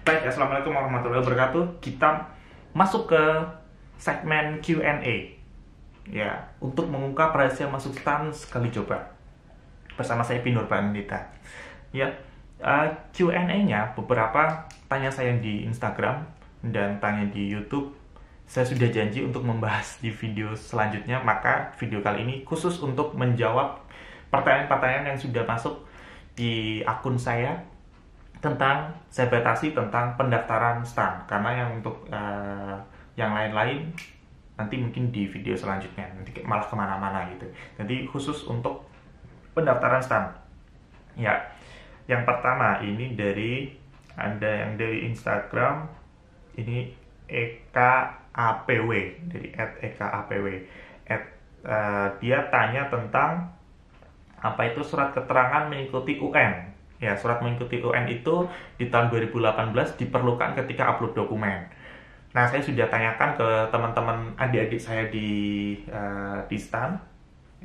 Baik, assalamualaikum warahmatullahi wabarakatuh. Kita masuk ke segmen Q&A. Ya, untuk mengungkap rahasia masuk stan sekali coba. Bersama saya Pinur Pandita. Ya, Q&A-nya beberapa tanya saya di Instagram dan tanya di YouTube. Saya sudah janji untuk membahas di video selanjutnya, maka video kali ini khusus untuk menjawab pertanyaan-pertanyaan yang sudah masuk di akun saya tentang saya batasi tentang pendaftaran STAN, karena yang untuk yang lain-lain nanti mungkin di video selanjutnya, nanti malah kemana-mana gitu. Jadi khusus untuk pendaftaran STAN. Ya, yang pertama ini dari Anda yang dari Instagram, ini EKAPW, dari @EKAPW. Dia tanya tentang apa itu surat keterangan mengikuti UN. Ya, surat mengikuti UN itu di tahun 2018 diperlukan ketika upload dokumen. Nah, saya sudah tanyakan ke teman-teman adik-adik saya di STAN,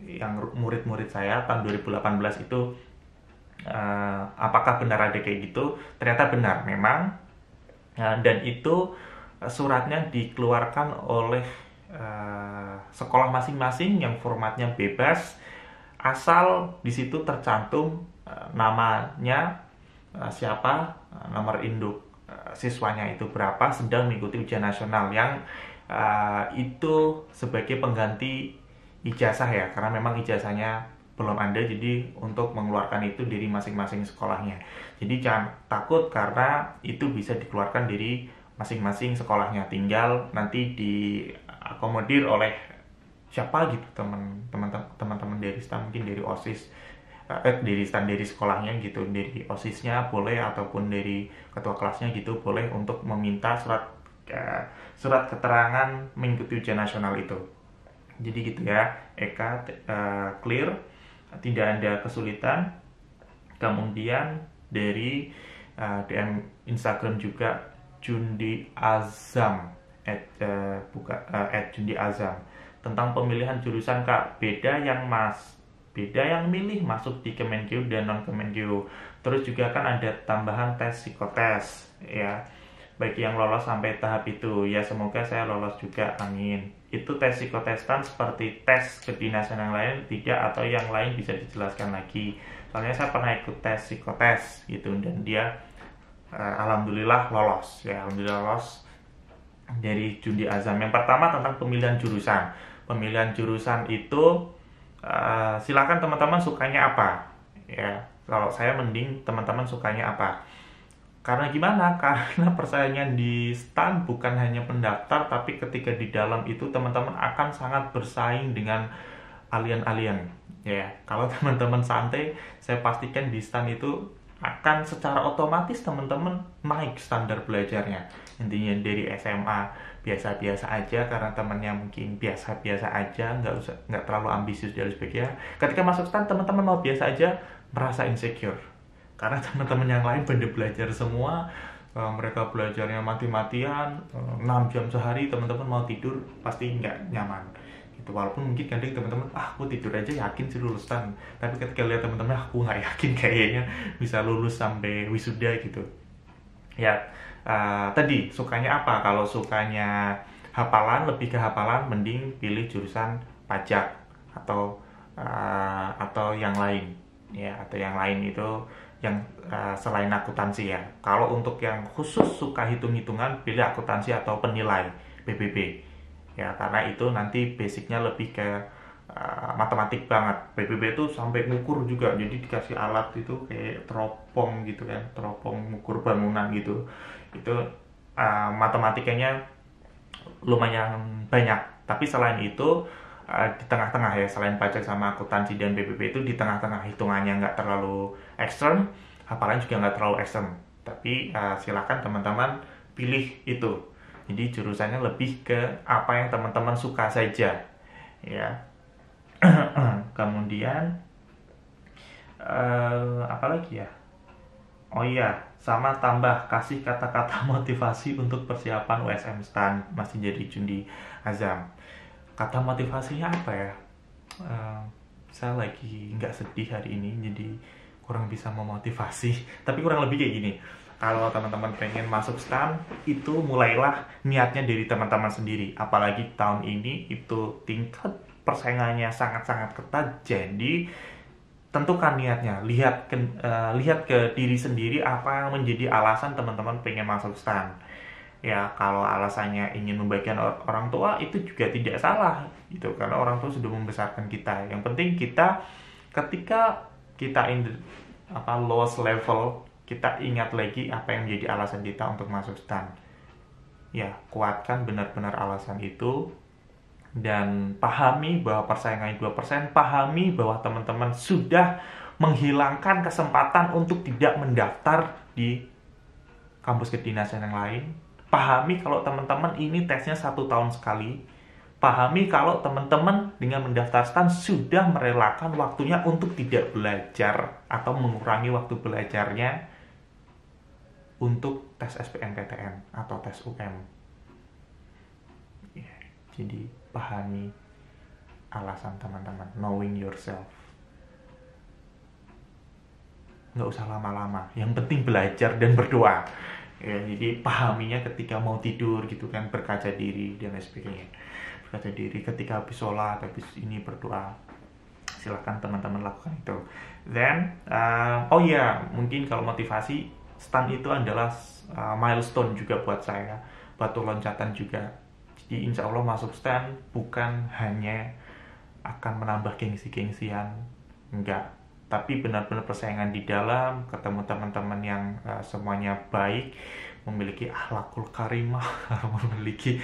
yang murid-murid saya tahun 2018 itu, apakah benar ada kayak gitu? Ternyata benar, memang. Dan itu suratnya dikeluarkan oleh sekolah masing-masing yang formatnya bebas, asal di situ tercantum namanya siapa, nomor induk siswanya itu berapa, sedang mengikuti ujian nasional, yang itu sebagai pengganti ijazah ya, karena memang ijazahnya belum ada, jadi untuk mengeluarkan itu dari masing-masing sekolahnya. Jadi jangan takut, karena itu bisa dikeluarkan dari masing-masing sekolahnya, tinggal nanti diakomodir oleh siapa gitu, teman-teman dari STAN, mungkin dari OSIS, dari STAN dari sekolahnya gitu, dari OSISnya boleh, ataupun dari ketua kelasnya gitu boleh, untuk meminta surat keterangan mengikuti ujian nasional itu. Jadi gitu ya, Eka, clear, tidak ada kesulitan. Kemudian dari DM Instagram juga Jundi Azam, Jundi Azam, tentang pemilihan jurusan Kak, beda yang milih masuk di Kemenkeu dan non Kemenkeu. Terus juga kan ada tambahan tes psikotes ya, bagi yang lolos sampai tahap itu ya, semoga saya lolos juga, amin. Itu tes psikotestan seperti tes kedinasan yang lain tidak, atau yang lain bisa dijelaskan lagi? Soalnya saya pernah ikut tes psikotes gitu, dan dia alhamdulillah lolos ya, alhamdulillah lolos. Dari Jundi Azam, yang pertama tentang pemilihan jurusan. Pemilihan jurusan itu silakan teman-teman sukanya apa ya. Kalau saya mending teman-teman sukanya apa, karena gimana? Karena persaingan di STAN bukan hanya pendaftar, tapi ketika di dalam itu teman-teman akan sangat bersaing dengan alien-alien ya. Kalau teman-teman santai, saya pastikan di STAN itu akan secara otomatis teman-teman naik standar belajarnya. Intinya dari SMA biasa-biasa aja, karena temannya mungkin biasa-biasa aja, nggak terlalu ambisius dan sebagainya. Ketika masuk STAN, teman-teman mau biasa aja, merasa insecure, karena teman-teman yang lain pada belajar semua, mereka belajarnya mati-matian, 6 jam sehari, teman-teman mau tidur pasti nggak nyaman gitu. Walaupun mungkin kadang teman-teman, aku tidur aja yakin sih lulus STAN, tapi ketika lihat teman-teman, aku nggak yakin kayaknya bisa lulus sampai wisuda gitu ya. Tadi sukanya apa? Kalau sukanya hafalan, lebih ke hafalan, mending pilih jurusan pajak atau yang lain ya, atau yang lain itu yang selain akuntansi ya. Kalau untuk yang khusus suka hitung-hitungan, pilih akuntansi atau penilai, PBB ya, karena itu nanti basicnya lebih ke matematik banget. PBB itu sampai ngukur juga, jadi dikasih alat itu kayak teropong gitu kan, teropong ngukur bangunan gitu. Itu matematikanya lumayan banyak. Tapi selain itu di tengah-tengah ya, selain pajak sama akuntansi dan PBB itu di tengah-tengah, hitungannya nggak terlalu ekstrem, hafalan juga nggak terlalu ekstrem. Tapi silakan teman-teman pilih itu. Jadi jurusannya lebih ke apa yang teman-teman suka saja ya. Kemudian apa lagi ya? Oh iya, sama tambah kasih kata-kata motivasi untuk persiapan USM STAN, masih jadi Jundi Azam. Kata motivasinya apa ya? Saya lagi nggak sedih hari ini, jadi kurang bisa memotivasi. Tapi kurang lebih kayak gini. Kalau teman-teman pengen masuk STAN, itu mulailah niatnya dari teman-teman sendiri. Apalagi tahun ini itu tingkat persaingannya sangat-sangat ketat. Jadi tentukan niatnya. Lihat ke diri sendiri apa yang menjadi alasan teman-teman pengen masuk STAN. Ya, kalau alasannya ingin membagikan orang tua, itu juga tidak salah gitu, karena orang tua sudah membesarkan kita. Yang penting kita ketika kita lowest level, kita ingat lagi apa yang menjadi alasan kita untuk masuk STAN. Ya, kuatkan benar-benar alasan itu dan pahami bahwa persaingannya 2%, pahami bahwa teman-teman sudah menghilangkan kesempatan untuk tidak mendaftar di kampus kedinasan yang lain. Pahami kalau teman-teman ini tesnya 1 tahun sekali. Pahami kalau teman-teman dengan mendaftar STAN sudah merelakan waktunya untuk tidak belajar atau mengurangi waktu belajarnya untuk tes SBMPTN atau tes UM. Ya, jadi pahami alasan teman-teman, knowing yourself. Nggak usah lama-lama, yang penting belajar dan berdoa. Ya, jadi pahaminya ketika mau tidur gitu kan, berkaca diri dan lain sebagainya. Berkaca diri ketika habis sholat, habis ini berdoa. Silahkan teman-teman lakukan itu. Then, mungkin kalau motivasi, STAN itu adalah milestone juga buat saya, batu loncatan juga. Jadi insya Allah masuk STAN bukan hanya akan menambah gengsi-gengsian, enggak, tapi benar-benar persaingan di dalam, ketemu teman-teman yang semuanya baik, memiliki akhlakul karimah, memiliki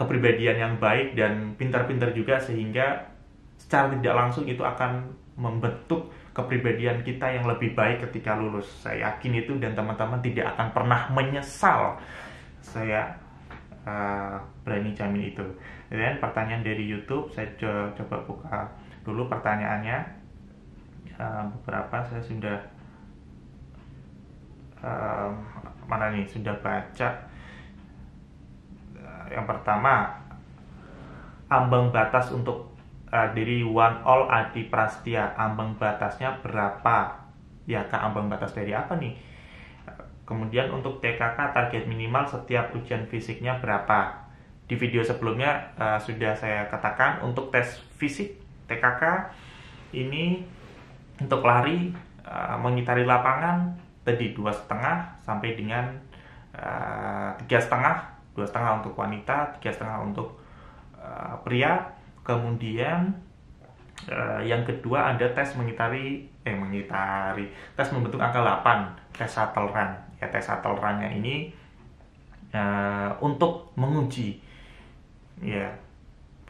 kepribadian yang baik dan pintar-pintar juga, sehingga secara tidak langsung itu akan membentuk kepribadian kita yang lebih baik ketika lulus. Saya yakin itu dan teman-teman tidak akan pernah menyesal. Saya berani jamin itu. Dan pertanyaan dari YouTube, saya coba buka dulu pertanyaannya. Beberapa saya sudah sudah baca. Yang pertama, ambang batas untuk dari One All Adi Prastia, ambang batasnya berapa? Ya, Kak, ambang batas dari apa nih? Kemudian untuk TKK target minimal setiap ujian fisiknya berapa? Di video sebelumnya sudah saya katakan untuk tes fisik TKK ini untuk lari mengitari lapangan tadi 2,5 sampai dengan 3,5, 2,5 untuk wanita, 3,5 untuk pria. Kemudian yang kedua ada tes tes membentuk angka 8, tes shuttle run. Ya, tes shuttle run-nya ini untuk menguji ya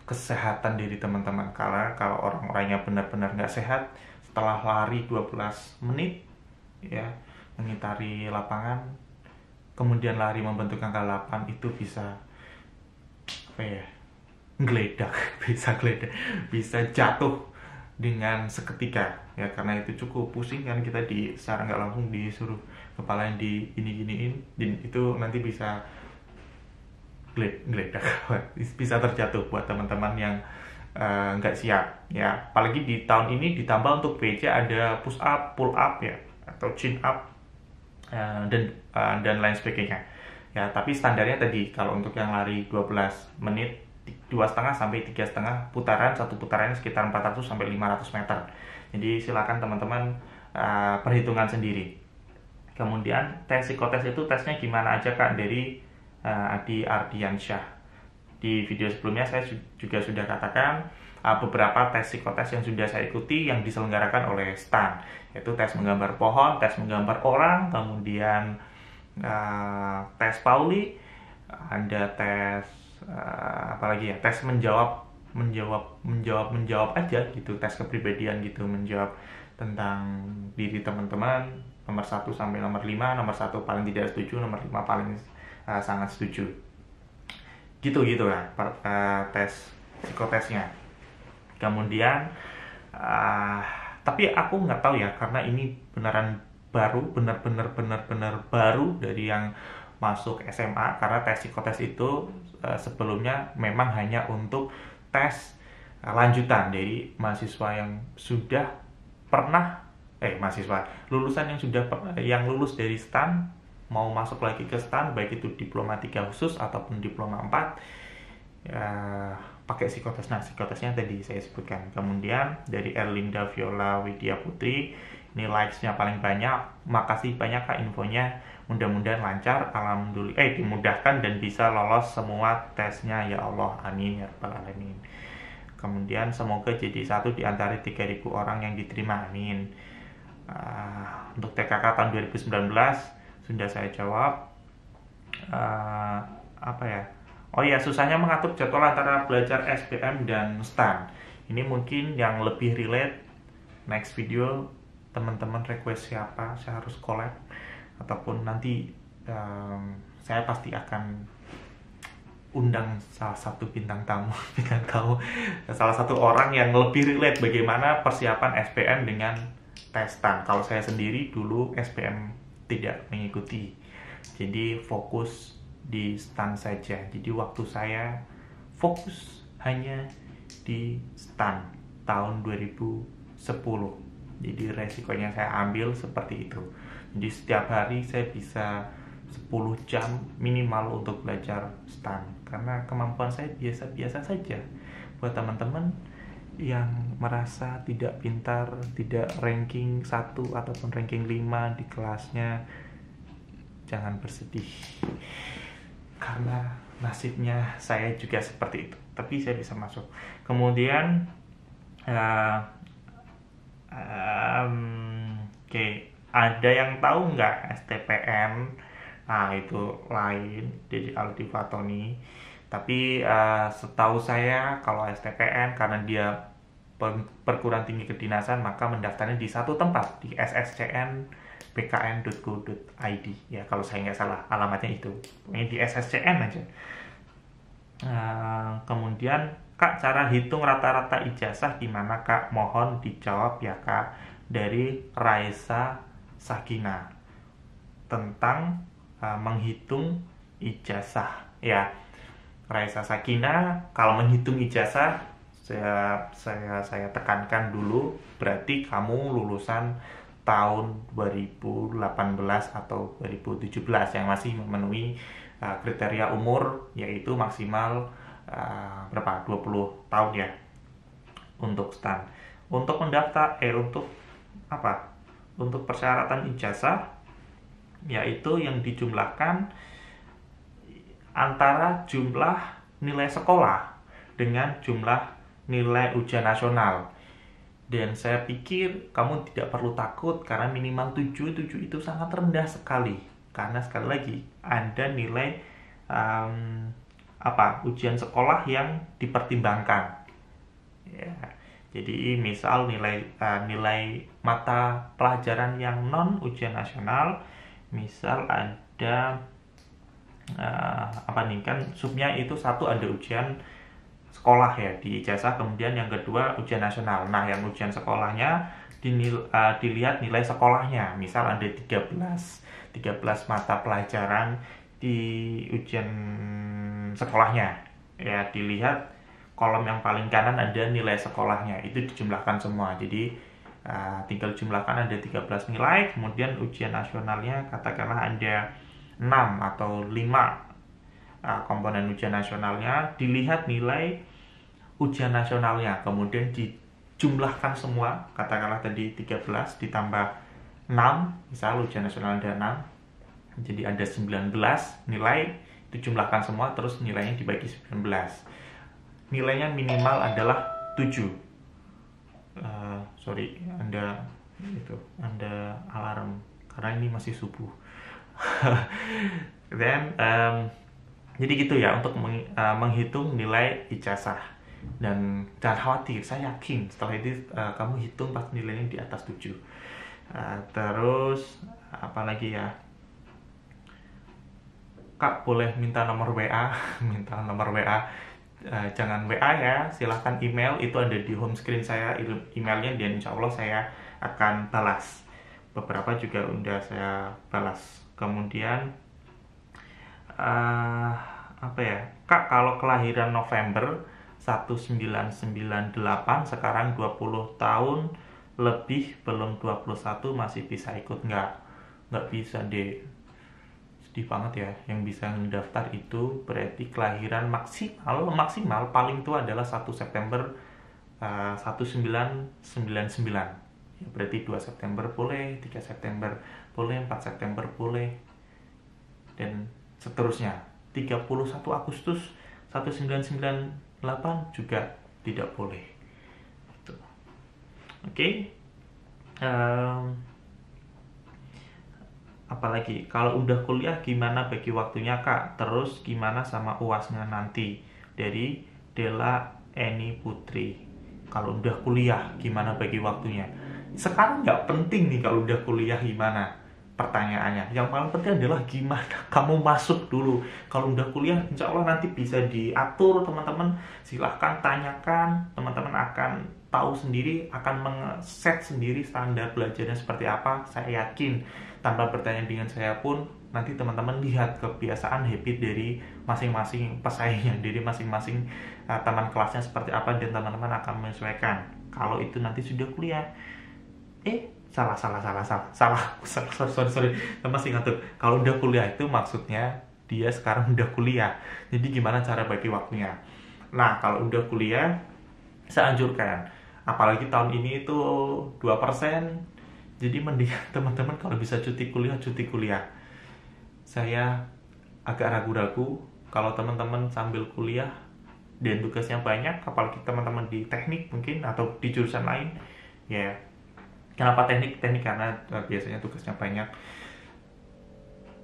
kesehatan diri teman-teman. Karena kalau orang-orangnya benar-benar nggak sehat, setelah lari 12 menit ya mengitari lapangan, kemudian lari membentuk angka 8, itu bisa geledak, bisa jatuh dengan seketika ya, karena itu cukup pusing kan, kita secara nggak langsung disuruh kepala yang giniin, dan itu nanti bisa geledak bisa terjatuh buat teman-teman yang nggak siap ya. Apalagi di tahun ini ditambah untuk BC ada push up, pull up ya, atau chin up dan lain sebagainya ya. Tapi standarnya tadi kalau untuk yang lari 12 menit 2,5 sampai 3,5 putaran, satu putarannya sekitar 400 sampai 500 meter. Jadi silakan teman-teman perhitungan sendiri. Kemudian tes psikotes itu tesnya gimana aja, Kak? Dari Adi Ardiansyah. Di video sebelumnya saya juga sudah katakan beberapa tes psikotes yang sudah saya ikuti yang diselenggarakan oleh STAN, yaitu tes menggambar pohon, tes menggambar orang, kemudian tes Pauli, ada tes tes menjawab aja gitu, tes kepribadian gitu, menjawab tentang diri teman-teman, nomor 1 sampai nomor 5, nomor 1 paling tidak setuju, nomor 5 paling sangat setuju gitu ya tes psikotesnya. Kemudian tapi aku nggak tahu ya, karena ini beneran baru, benar-benar baru dari yang masuk SMA, karena tes psikotes itu sebelumnya memang hanya untuk tes lanjutan dari mahasiswa yang sudah pernah mahasiswa, lulusan yang yang lulus dari STAN mau masuk lagi ke STAN, baik itu diploma 3 khusus ataupun diploma 4, ya, pakai psikotes. Nah, psikotesnya tadi saya sebutkan. Kemudian dari Erlinda Viola Widya Putri, ini likes-nya paling banyak. Makasih banyak Kak infonya. Mudah-mudahan lancar, alhamdulillah, dimudahkan dan bisa lolos semua tesnya ya Allah, amin ya rabbal alamin. Kemudian semoga jadi satu di antara 3.000 orang yang diterima, amin. Untuk TKK tahun 2019 sudah saya jawab. Apa ya? Oh iya, susahnya mengatur jadwal antara belajar SBM dan STAN. Ini mungkin yang lebih relate. Next video teman-teman request siapa, saya harus collab, ataupun nanti saya pasti akan undang salah satu bintang tamu, salah satu orang yang lebih relate bagaimana persiapan SBM dengan tes STAN. Kalau saya sendiri dulu SBM tidak mengikuti, jadi fokus di STAN saja. Jadi waktu saya fokus hanya di STAN tahun 2010. Jadi resikonya saya ambil seperti itu. Jadi setiap hari saya bisa 10 jam minimal untuk belajar STAN, karena kemampuan saya biasa-biasa saja. Buat teman-teman yang merasa tidak pintar, tidak ranking 1 ataupun ranking 5 di kelasnya, jangan bersedih, karena nasibnya saya juga seperti itu, tapi saya bisa masuk. Kemudian oke, ada yang tahu nggak STPN? Nah, itu lain dari Aldi Fatoni. Tapi setahu saya kalau STPN, karena dia perguruan tinggi kedinasan, maka mendaftarnya di satu tempat, di sscn.bkn.go.id ya, kalau saya nggak salah alamatnya itu. Ini di SSCN aja. Kemudian Kak, cara hitung rata-rata ijazah gimana Kak? Mohon dijawab ya Kak. Dari Raisa Sakina tentang menghitung ijazah ya. Raisa Sakina, kalau menghitung ijazah saya tekankan dulu, berarti kamu lulusan tahun 2018 atau 2017 yang masih memenuhi kriteria umur, yaitu maksimal berapa? 20 tahun ya untuk STAN. Untuk mendaftar untuk persyaratan ijazah, yaitu yang dijumlahkan antara jumlah nilai sekolah dengan jumlah nilai ujian nasional. Dan saya pikir kamu tidak perlu takut, karena minimal 7 itu sangat rendah sekali. Karena sekali lagi ada nilai ujian sekolah yang dipertimbangkan ya. Jadi misal nilai mata pelajaran yang non ujian nasional, misal ada kan subnya itu satu ada ujian sekolah ya di ijazah, kemudian yang kedua ujian nasional. Nah, yang ujian sekolahnya dilihat nilai sekolahnya, misal ada 13 mata pelajaran di ujian sekolahnya ya, dilihat kolom yang paling kanan ada nilai sekolahnya, itu dijumlahkan semua. Jadi tinggal jumlahkan, ada 13 nilai, kemudian ujian nasionalnya katakanlah ada 6 atau 5 komponen ujian nasionalnya, dilihat nilai ujian nasionalnya, kemudian dijumlahkan semua, katakanlah tadi 13 ditambah 6, misal ujian nasional ada 6, jadi ada 19 nilai, dijumlahkan semua, terus nilainya dibagi 19. Nilainya minimal adalah 7. Anda alarm karena ini masih subuh. Jadi gitu ya untuk menghitung nilai ijazah. Dan jangan khawatir, saya yakin setelah itu kamu hitung pasti nilainya di atas 7. Terus apa lagi ya? Kak, boleh minta nomor WA? Minta nomor WA. Jangan WA ya, silahkan email, itu ada di home screen saya emailnya, dan insya Allah saya akan balas. Beberapa juga udah saya balas. Kemudian Kak, kalau kelahiran November 1998, sekarang 20 tahun lebih belum 21 masih bisa ikut. Nggak bisa deh. Sedih banget ya. Yang bisa mendaftar itu berarti kelahiran maksimal paling tua adalah 1 September 1999. Ya, berarti 2 September boleh, 3 September boleh, 4 September boleh, dan seterusnya. 31 Agustus 1998 juga tidak boleh. Gitu. Oke. Apalagi kalau udah kuliah gimana bagi waktunya Kak? Terus gimana sama UASnya nanti? Dari Della Eni Putri. Kalau udah kuliah gimana bagi waktunya? Sekarang nggak penting nih kalau udah kuliah gimana pertanyaannya. Yang paling penting adalah gimana kamu masuk dulu. Kalau udah kuliah insya Allah nanti bisa diatur teman-teman. Silahkan tanyakan, teman-teman akan tahu sendiri, akan men-set sendiri standar belajarnya seperti apa. Saya yakin tanpa bertanya dengan saya pun nanti teman-teman lihat kebiasaan habit dari masing-masing pesaingnya, dari masing-masing teman kelasnya seperti apa, dan teman-teman akan menyesuaikan. Kalau itu nanti sudah kuliah, salah, sorry, masih ngatur. Kalau udah kuliah itu maksudnya dia sekarang udah kuliah. Jadi gimana cara bagi waktunya? Nah, kalau udah kuliah, saya anjurkan, apalagi tahun ini itu 2%, jadi mending teman-teman kalau bisa cuti kuliah. Saya agak ragu-ragu kalau teman-teman sambil kuliah dan tugasnya banyak, apalagi teman-teman di teknik mungkin atau di jurusan lain. Ya, kenapa teknik? Karena biasanya tugasnya banyak.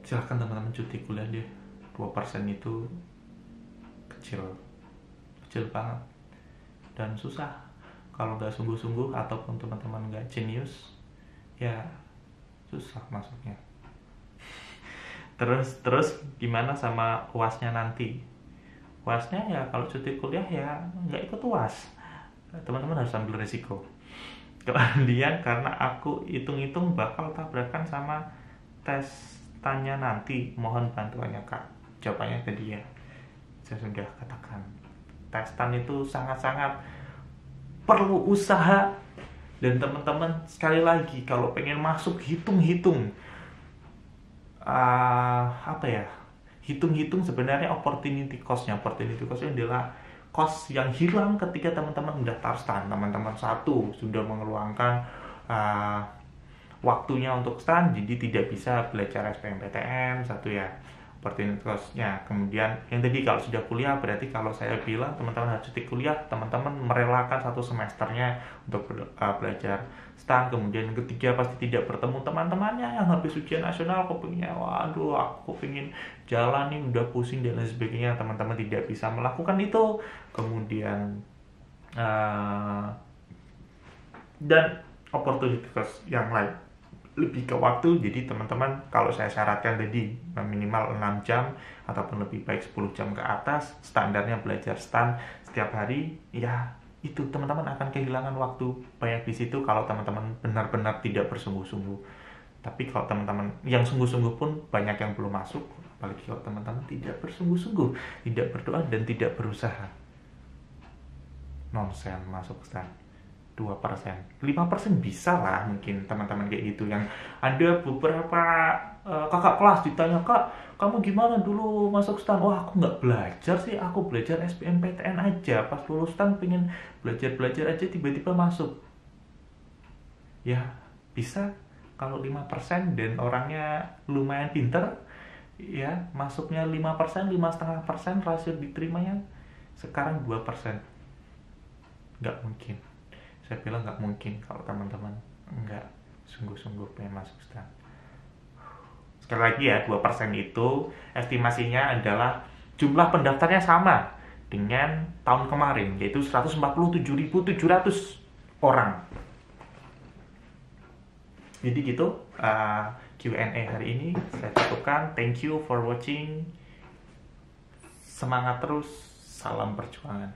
Silahkan teman-teman cuti kuliah deh. 2% itu kecil banget dan susah kalau nggak sungguh-sungguh, ataupun teman-teman nggak jenius, ya susah masuknya. Terus gimana sama UASnya nanti? UASnya ya kalau cuti kuliah ya nggak ikut UAS, teman-teman harus ambil resiko. Kemudian karena aku hitung-hitung bakal tabrakan sama tes tanya nanti, mohon bantuannya Kak. Jawabannya ke dia, saya sudah katakan, testan itu sangat-sangat perlu usaha. Dan teman-teman sekali lagi kalau pengen masuk hitung-hitung hitung-hitung sebenarnya opportunity cost-nya adalah cost yang hilang ketika teman-teman mendaftar STAN. Teman-teman satu sudah mengeluarkan waktunya untuk STAN, jadi tidak bisa belajar SBMPTN satu ya, opportunity cost-nya. Kemudian yang tadi kalau sudah kuliah, berarti kalau saya bilang teman-teman harus cuti kuliah, teman-teman merelakan satu semesternya untuk belajar STAN. Kemudian yang ketiga pasti tidak bertemu teman-temannya yang habis ujian nasional, kepingin waduh aku pengen jalan nih, udah pusing dan lain sebagainya. Teman-teman tidak bisa melakukan itu. Kemudian dan opportunity cost yang lain lebih ke waktu. Jadi teman-teman kalau saya syaratkan tadi minimal 6 jam ataupun lebih baik 10 jam ke atas standarnya belajar STAN setiap hari, ya itu teman-teman akan kehilangan waktu banyak di situ kalau teman-teman benar-benar tidak bersungguh-sungguh. Tapi kalau teman-teman yang sungguh-sungguh pun banyak yang belum masuk, apalagi kalau teman-teman tidak bersungguh-sungguh, tidak berdoa dan tidak berusaha, nonsen masuk STAN. 2%, 5% bisa lah mungkin teman-teman kayak gitu. Yang ada beberapa kakak kelas ditanya, Kak kamu gimana dulu masuk STAN? Wah aku nggak belajar sih, aku belajar SBMPTN aja, pas lulus STAN pengen belajar aja tiba-tiba masuk. Ya bisa kalau 5% dan orangnya lumayan pinter, ya masuknya 5%, 5,5% rasio diterimanya sekarang 2%. Nggak mungkin. Saya bilang nggak mungkin kalau teman-teman nggak sungguh-sungguh pengen masuk STAN. Sekali lagi ya, 2% itu estimasinya adalah jumlah pendaftarnya sama dengan tahun kemarin, yaitu 147.700 orang. Jadi gitu Q&A hari ini saya cukupkan. Thank you for watching. Semangat terus, salam perjuangan.